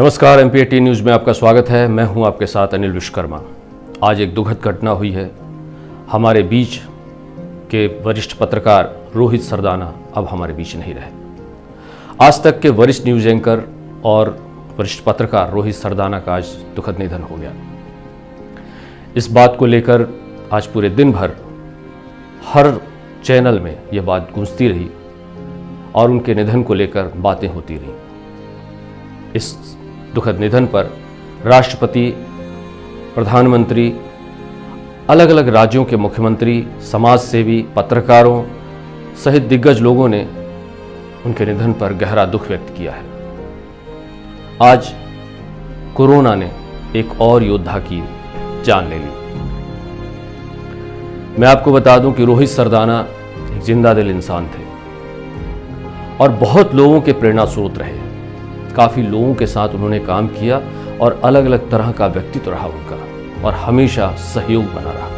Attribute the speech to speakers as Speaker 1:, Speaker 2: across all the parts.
Speaker 1: नमस्कार, empty news में आपका स्वागत है। मैं हूं आपके साथ अनिल विश्वकर्मा। आज एक दुखद घटना हुई है। हमारे बीच के वरिष्ठ पत्रकार रोहित सरदाना अब हमारे बीच नहीं रहे। आज तक के वरिष्ठ न्यूज़ एंकर और वरिष्ठ पत्रकार रोहित सरदाना का आज दुखद निधन हो गया। इस बात को लेकर आज पूरे दिन भर हर चैनल में यह बात गूंजती रही और उनके निधन को लेकर बातें होती रहीं। इस दुखद निधन पर राष्ट्रपति, प्रधानमंत्री, अलग अलग राज्यों के मुख्यमंत्री, समाज सेवी, पत्रकारों सहित दिग्गज लोगों ने उनके निधन पर गहरा दुख व्यक्त किया है। आज कोरोना ने एक और योद्धा की जान ले ली। मैं आपको बता दूं कि रोहित सरदाना एक जिंदा दिल इंसान थे और बहुत लोगों के प्रेरणा स्रोत रहे। काफ़ी लोगों के साथ उन्होंने काम किया और अलग अलग तरह का व्यक्तित्व रहा उनका और हमेशा सहयोग बना रहा।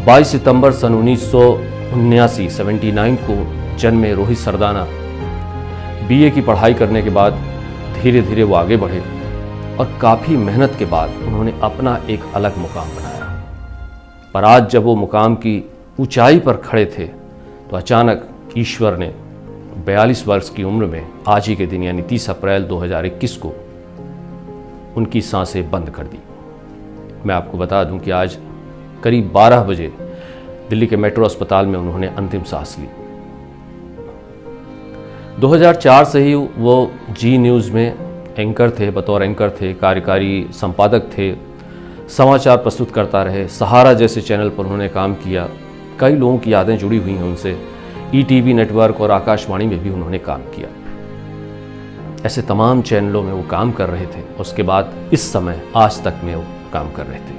Speaker 1: 22 सितंबर सन 1979 को जन्मे रोहित सरदाना बीए की पढ़ाई करने के बाद धीरे धीरे वो आगे बढ़े और काफ़ी मेहनत के बाद उन्होंने अपना एक अलग मुकाम बनाया। पर आज जब वो मुकाम की ऊंचाई पर खड़े थे तो अचानक ईश्वर ने 42 वर्ष की उम्र में आज ही के दिन यानी 30 अप्रैल 2021 को उनकी सांसें बंद कर दी। मैं आपको बता दूं कि आज करीब 12 बजे दिल्ली के मेट्रो अस्पताल में उन्होंने अंतिम सांस ली। 2004 से ही वो जी न्यूज़ में एंकर थे, बतौर एंकर थे, कार्यकारी संपादक थे, समाचार प्रस्तुत करता रहे। सहारा जैसे चैनल पर उन्होंने काम किया। कई लोगों की यादें जुड़ी हुई हैं उनसे। ईटीवी नेटवर्क और आकाशवाणी में भी उन्होंने काम किया। ऐसे तमाम चैनलों में वो काम कर रहे थे। उसके बाद इस समय आज तक में वो काम कर रहे थे,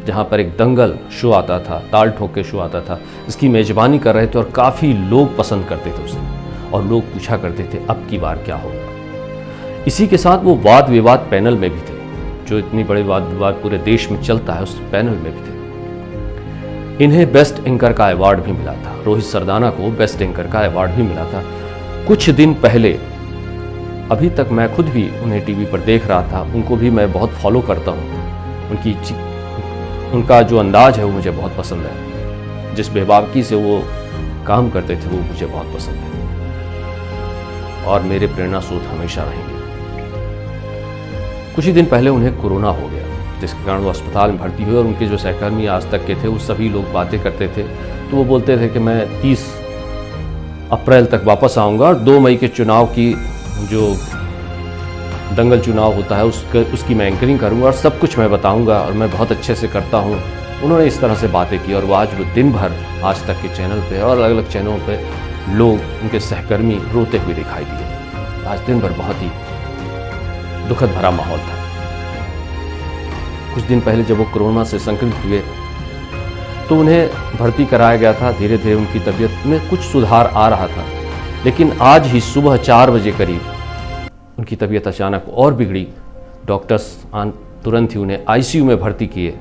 Speaker 1: जहाँ पर एक दंगल शो आता था, ताल ठोक के शो आता था, इसकी मेजबानी कर रहे थे और काफ़ी लोग पसंद करते थे उसे और लोग पूछा करते थे अब की बार क्या होगा। इसी के साथ वो वाद विवाद पैनल में भी थे, जो इतनी बड़े वाद विवाद पूरे देश में चलता है, उस पैनल में भी थे। इन्हें बेस्ट एंकर का अवार्ड भी मिला था। रोहित सरदाना को बेस्ट एंकर का अवार्ड भी मिला था। कुछ दिन पहले, अभी तक मैं खुद भी उन्हें टीवी पर देख रहा था। उनको भी मैं बहुत फॉलो करता हूँ। उनका जो अंदाज है वो मुझे बहुत पसंद है। जिस बेबाकी से वो काम करते थे वो मुझे बहुत पसंद है और मेरे प्रेरणा स्रोत हमेशा रहेंगे। कुछ ही दिन पहले उन्हें कोरोना हो गया, जिसके कारण वो अस्पताल में भर्ती हुए और उनके जो सहकर्मी आज तक के थे वो सभी लोग बातें करते थे। तो वो बोलते थे कि मैं 30 अप्रैल तक वापस आऊँगा और 2 मई के चुनाव की जो दंगल चुनाव होता है उसकी मैं एंकरिंग करूँगा और सब कुछ मैं बताऊँगा और मैं बहुत अच्छे से करता हूँ। उन्होंने इस तरह से बातें की और वो आज वो दिन भर आज तक के चैनल पे और अलग अलग चैनलों पे लोग, उनके सहकर्मी रोते हुए दिखाई दिए। आज दिन भर बहुत ही दुखद भरा माहौल था। कुछ दिन पहले जब वो कोरोना से संक्रमित हुए तो उन्हें भर्ती कराया गया था। धीरे धीरे उनकी तबीयत में कुछ सुधार आ रहा था, लेकिन आज ही सुबह 4 बजे करीब उनकी तबीयत अचानक और बिगड़ी। डॉक्टर्स तुरंत ही उन्हें आईसीयू में भर्ती किए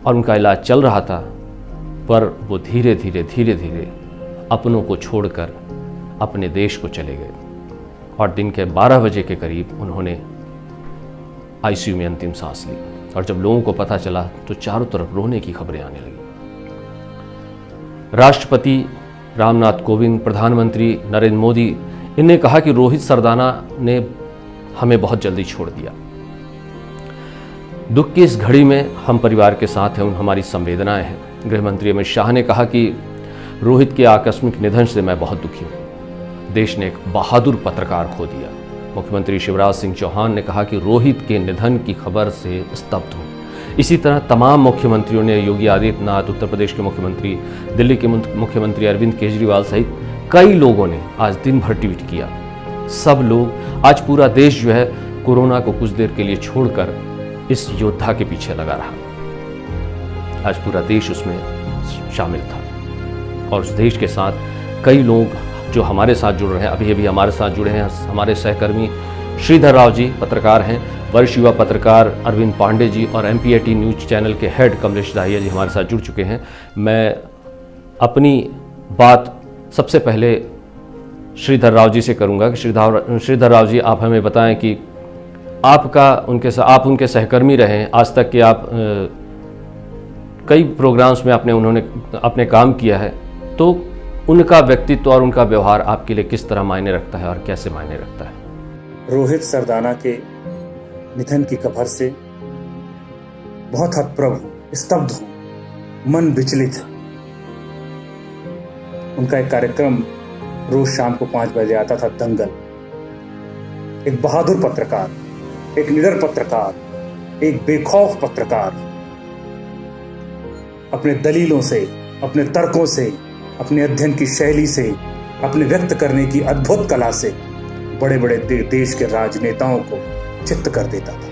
Speaker 1: और उनका इलाज चल रहा था। पर वो धीरे धीरे अपनों को छोड़कर अपने देश को चले गए और दिन के 12 बजे के करीब उन्होंने आईसीयू में अंतिम सांस ली। और जब लोगों को पता चला तो चारों तरफ रोने की खबरें आने लगी। राष्ट्रपति रामनाथ कोविंद, प्रधानमंत्री नरेंद्र मोदी, इन्हें कहा कि रोहित सरदाना ने हमें बहुत जल्दी छोड़ दिया। दुख की इस घड़ी में हम परिवार के साथ हैं, हमारी संवेदनाएं हैं। गृह मंत्री अमित शाह ने कहा कि रोहित के आकस्मिक निधन से मैं बहुत दुखी हूं। देश ने एक बहादुर पत्रकार खो दिया। मुख्यमंत्री शिवराज सिंह चौहान ने कहा कि रोहित के निधन की खबर से स्तब्ध हूं। इसी तरह तमाम मुख्यमंत्रियों ने, योगी आदित्यनाथ, उत्तर प्रदेश के मुख्यमंत्री, दिल्ली के मुख्यमंत्री अरविंद केजरीवाल सहित कई लोगों ने आज दिन भर ट्वीट किया। सब लोग, आज पूरा देश जो है कोरोना को कुछ देर के लिए छोड़कर इस योद्धा के पीछे लगा रहा। आज पूरा देश उसमें शामिल था और उस देश के साथ कई लोग जो हमारे साथ जुड़ रहे हैं, अभी हमारे साथ जुड़े हैं। हमारे सहकर्मी श्रीधर राव जी पत्रकार हैं, वरिष्ठ युवा पत्रकार अरविंद पांडे जी और एमपीटी न्यूज़ चैनल के हेड कमलेश दाहिया जी हमारे साथ जुड़ चुके हैं। मैं अपनी बात सबसे पहले श्रीधर राव जी से करूंगा कि श्रीधर राव जी, आप हमें बताएं कि आप उनके सहकर्मी रहे हैं आज तक कि आप कई प्रोग्राम्स में आपने काम किया है, तो उनका व्यक्तित्व और उनका व्यवहार आपके लिए किस तरह मायने रखता है और कैसे मायने रखता है?
Speaker 2: रोहित सरदाना के निधन की खबर से बहुत हतप्रभ हूँ, स्तब्ध हूँ, मन विचलित है। उनका एक कार्यक्रम रोज शाम को 5 बजे आता था, दंगल। एक बहादुर पत्रकार, एक निडर पत्रकार, एक बेखौफ पत्रकार, अपने दलीलों से, अपने तर्कों से, अपने अध्ययन की शैली से, अपने व्यक्त करने की अद्भुत कला से बड़े बड़े देश के राजनेताओं को चित्त कर देता था।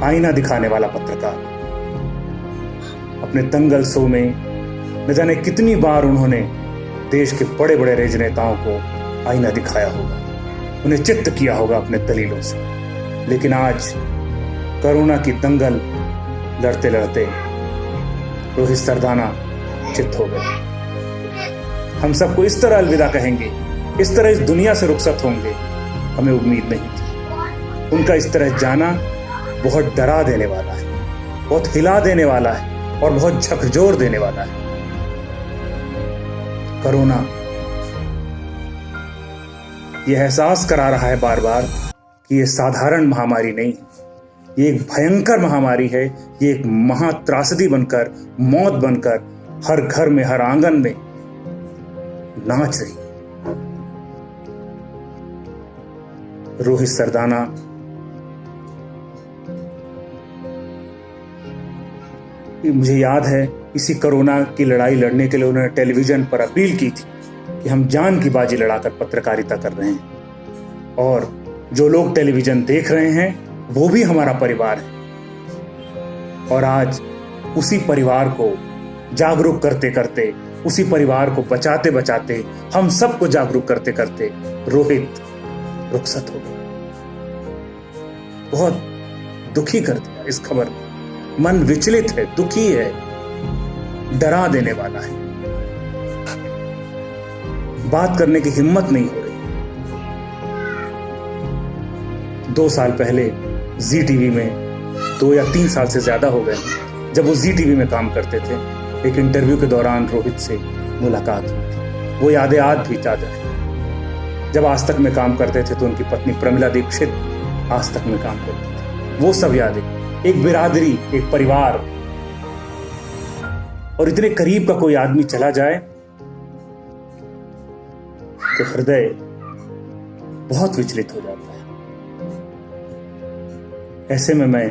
Speaker 2: आईना दिखाने वाला पत्रकार। अपने दंगल शो में न जाने कितनी बार उन्होंने देश के बड़े बड़े राजनेताओं को आईना दिखाया होगा, उन्हें चित्त किया होगा अपने दलीलों से। लेकिन आज कोरोना की दंगल लड़ते लड़ते रोहित सरदाना चित्त हो गए। हम सबको इस तरह अलविदा कहेंगे, इस तरह इस दुनिया से रुखसत होंगे, हमें उम्मीद नहीं थी। उनका इस तरह जाना बहुत डरा देने वाला है, बहुत हिला देने वाला है और बहुत झकझोर देने वाला है। कोरोना यह एहसास करा रहा है बार बार कि यह साधारण महामारी नहीं है, ये एक भयंकर महामारी है। ये एक महात्रासदी बनकर, मौत बनकर हर घर में, हर आंगन में नाच रही है। रोहित सरदाना मुझे याद है, इसी कोरोना की लड़ाई लड़ने के लिए उन्होंने टेलीविजन पर अपील की थी कि हम जान की बाजी लड़ाकर पत्रकारिता कर रहे हैं और जो लोग टेलीविजन देख रहे हैं वो भी हमारा परिवार है। और आज उसी परिवार को जागरूक करते करते, उसी परिवार को बचाते बचाते, हम सबको जागरूक करते करते रोहित रुखसत हो गए। बहुत दुखी कर दिया इस खबर ने। मन विचलित है, दुखी है, डरा देने वाला है। बात करने की हिम्मत नहीं हो रही। 2 साल पहले जी टीवी में, 2 या 3 साल से ज्यादा हो गए, जब वो जी टीवी में काम करते थे, एक इंटरव्यू के दौरान रोहित से मुलाकात हुई थी। वो यादें आज भी ताजा है। जब आज तक में काम करते थे तो उनकी पत्नी प्रमिला दीक्षित आज तक में काम करती थी। वो सब यादें, एक बिरादरी, एक परिवार, और इतने करीब का कोई आदमी चला जाए तो हृदय बहुत विचलित हो जाता है। ऐसे में मैं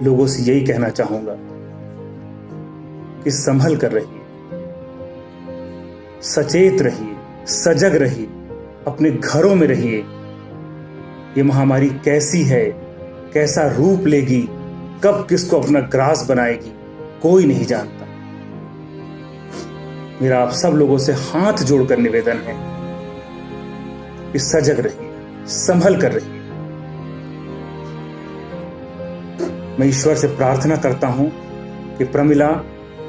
Speaker 2: लोगों से यही कहना चाहूंगा कि संभल कर रहिए, सचेत रहिए, सजग रहिए, अपने घरों में रहिए। ये महामारी कैसी है, कैसा रूप लेगी, कब किसको अपना ग्रास बनाएगी, कोई नहीं जानता। मेरा आप सब लोगों से हाथ जोड़कर निवेदन है कि सजग रहिए, संभल कर रहिए। मैं ईश्वर से प्रार्थना करता हूं कि प्रमिला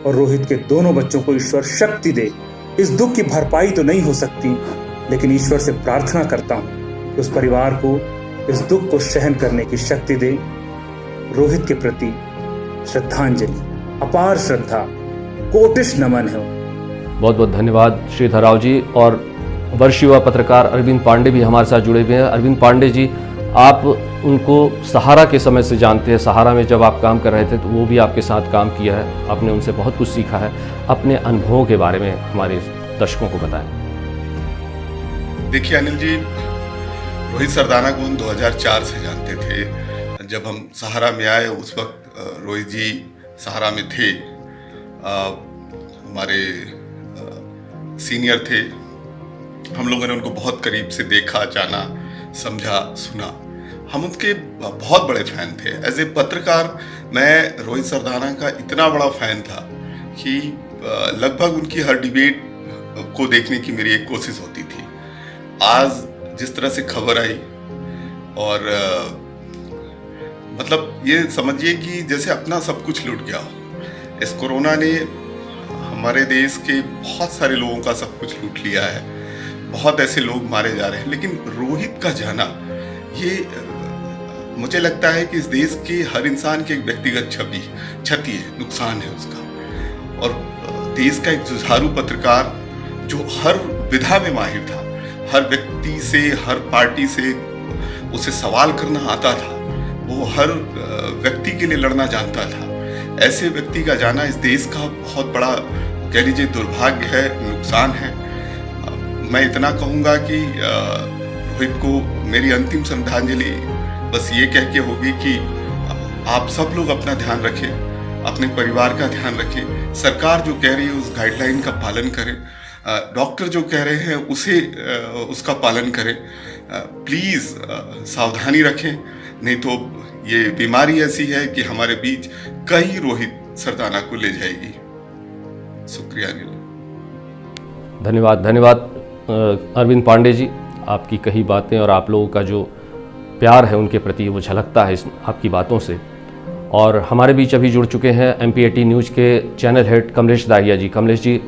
Speaker 2: और रोहित के दोनों बच्चों को ईश्वर शक्ति दे। इस दुख की भरपाई तो नहीं हो सकती, लेकिन ईश्वर से प्रार्थना करता हूं कि उस परिवार को इस दुख को सहन करने की शक्ति दे। रोहित के प्रति श्रद्धांजलि, अपार श्रद्धा, कोटिश नमन है।
Speaker 1: बहुत बहुत धन्यवाद श्रीधर राव जी। और वर्षीय युवा पत्रकार अरविंद पांडे भी हमारे साथ जुड़े हुए हैं। अरविंद पांडे जी, आप उनको सहारा के समय से जानते हैं। सहारा में जब आप काम कर रहे थे तो वो भी आपके साथ काम किया है, आपने उनसे बहुत कुछ सीखा है। अपने अनुभवों के बारे में हमारे दर्शकों को बताएं।
Speaker 3: देखिए अनिल जी, रोहित सरदाना को 2004 से जानते थे। जब हम सहारा में आए उस वक्त रोहित जी सहारा में थे, हमारे सीनियर थे। हम लोगों ने उनको बहुत करीब से देखा, जाना, समझा, सुना। हम उनके बहुत बड़े फैन थे। एज ए पत्रकार मैं रोहित सरदाना का इतना बड़ा फैन था कि लगभग उनकी हर डिबेट को देखने की मेरी एक कोशिश होती थी। आज जिस तरह से खबर आई और मतलब ये समझिए कि जैसे अपना सब कुछ लूट गया हो। इस कोरोना ने हमारे देश के बहुत सारे लोगों का सब कुछ लूट लिया है। बहुत ऐसे लोग मारे जा रहे हैं, लेकिन रोहित का जाना ये मुझे लगता है कि इस देश के हर इंसान की एक व्यक्तिगत क्षति है, नुकसान है उसका। और देश का एक जुझारू पत्रकार जो हर विधा में माहिर था, हर व्यक्ति से, हर पार्टी से उसे सवाल करना आता था, वो हर व्यक्ति के लिए लड़ना जानता था, ऐसे व्यक्ति का जाना इस देश का बहुत बड़ा, कह लीजिए, दुर्भाग्य है, नुकसान है। मैं इतना कहूँगा कि रोहित को मेरी अंतिम श्रद्धांजलि बस ये कह के होगी कि आप सब लोग अपना ध्यान रखें, अपने परिवार का ध्यान रखें, सरकार जो कह रही है उस गाइडलाइन का पालन करें, डॉक्टर जो कह रहे हैं उसका पालन करें। प्लीज़ सावधानी रखें, नहीं तो ये बीमारी ऐसी है कि हमारे बीच कई रोहित सरदाना को ले जाएगी। शुक्रिया अनिल।
Speaker 1: धन्यवाद अरविंद पांडे जी, आपकी कही बातें और आप लोगों का जो प्यार है उनके प्रति वो झलकता है इस आपकी बातों से। और हमारे बीच अभी जुड़ चुके हैं MP18 न्यूज़ के चैनल हेड कमलेश दाहिया जी। कमलेश जी,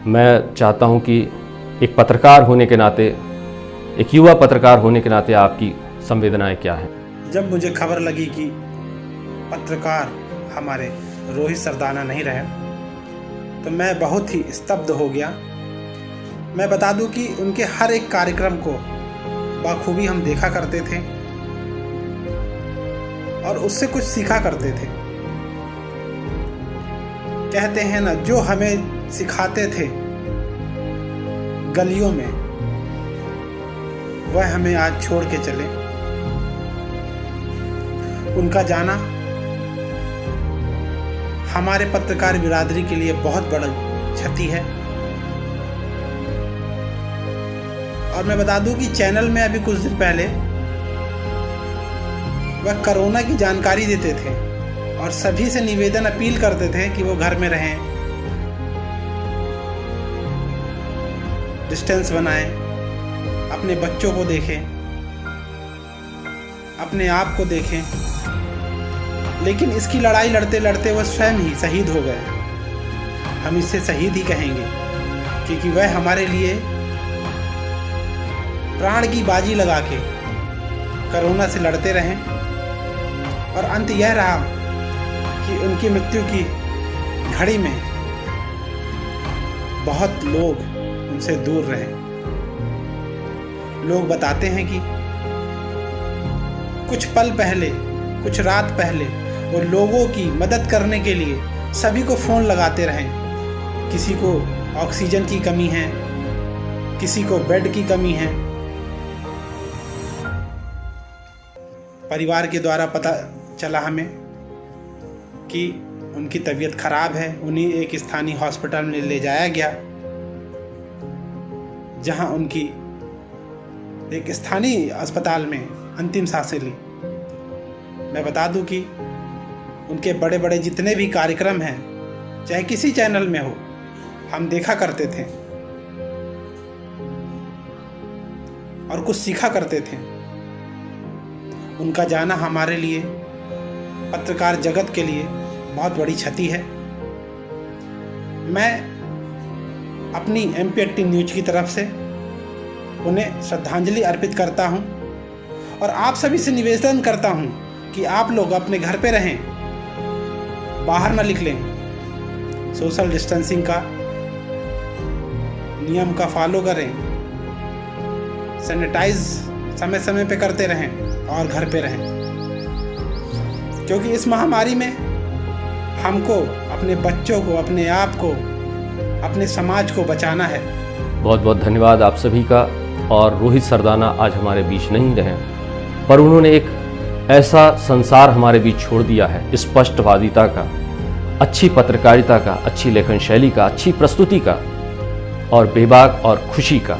Speaker 1: मैं चाहता हूं कि एक पत्रकार होने के नाते, एक युवा पत्रकार होने के नाते आपकी संवेदनाएं क्या हैं?
Speaker 4: जब मुझे खबर लगी कि पत्रकार हमारे रोहित सरदाना नहीं रहे तो मैं बहुत ही स्तब्ध हो गया। मैं बता दूं कि उनके हर एक कार्यक्रम को बखूबी हम देखा करते थे और उससे कुछ सीखा करते थे। कहते हैं ना, जो हमें सिखाते थे गलियों में, वह हमें आज छोड़ के चले। उनका जाना हमारे पत्रकार बिरादरी के लिए बहुत बड़ा क्षति है। और मैं बता दूं कि चैनल में अभी कुछ दिन पहले वह कोरोना की जानकारी देते थे और सभी से निवेदन अपील करते थे कि वो घर में रहें, डिस्टेंस बनाएं, अपने बच्चों को देखें, अपने आप को देखें। लेकिन इसकी लड़ाई लड़ते लड़ते वह स्वयं ही शहीद हो गए। हम इसे शहीद ही कहेंगे क्योंकि वह हमारे लिए प्राण की बाजी लगा के कोरोना से लड़ते रहें। और अंत यह रहा कि उनकी मृत्यु की घड़ी में बहुत लोग उनसे दूर रहे। लोग बताते हैं कि कुछ पल पहले, कुछ रात पहले वो लोगों की मदद करने के लिए सभी को फ़ोन लगाते रहे। किसी को ऑक्सीजन की कमी है, किसी को बेड की कमी है। परिवार के द्वारा पता चला हमें कि उनकी तबीयत खराब है। उन्हें एक स्थानीय हॉस्पिटल में ले जाया गया, जहां उनकी एक स्थानीय अस्पताल में अंतिम सांसें ली। मैं बता दूं कि उनके बड़े बड़े जितने भी कार्यक्रम हैं, चाहे किसी चैनल में हो, हम देखा करते थे और कुछ सीखा करते थे। उनका जाना हमारे लिए, पत्रकार जगत के लिए बहुत बड़ी क्षति है। मैं अपनी MP18 न्यूज़ की तरफ से उन्हें श्रद्धांजलि अर्पित करता हूं और आप सभी से निवेदन करता हूं कि आप लोग अपने घर पे रहें, बाहर ना निकलें, सोशल डिस्टेंसिंग का नियम का फॉलो करें, सैनिटाइज समय समय पे करते रहें और घर पे रहें, क्योंकि इस महामारी में हमको अपने बच्चों को, अपने आप को, अपने समाज को बचाना है।
Speaker 1: बहुत बहुत धन्यवाद आप सभी का। और रोहित सरदाना आज हमारे बीच नहीं रहे, पर उन्होंने एक ऐसा संसार हमारे बीच छोड़ दिया है, स्पष्टवादिता का, अच्छी पत्रकारिता का, अच्छी लेखन शैली का, अच्छी प्रस्तुति का और बेबाक और खुशी का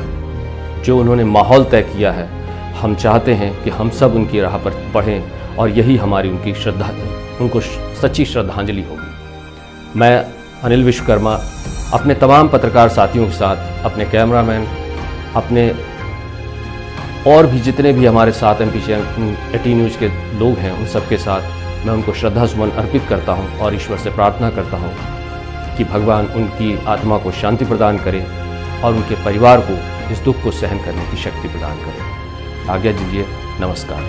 Speaker 1: जो उन्होंने माहौल तय किया है। हम चाहते हैं कि हम सब उनकी राह पर बढ़ें और यही हमारी उनको सच्ची श्रद्धांजलि होगी। मैं अनिल विश्वकर्मा अपने तमाम पत्रकार साथियों के साथ, अपने कैमरामैन, अपने और भी जितने भी हमारे साथ MP18 न्यूज़ के लोग हैं, उन सब के साथ मैं उनको श्रद्धासुमन अर्पित करता हूं और ईश्वर से प्रार्थना करता हूं कि भगवान उनकी आत्मा को शांति प्रदान करे और उनके परिवार को इस दुख को सहन करने की शक्ति प्रदान करे। आज्ञा दीजिए, नमस्कार।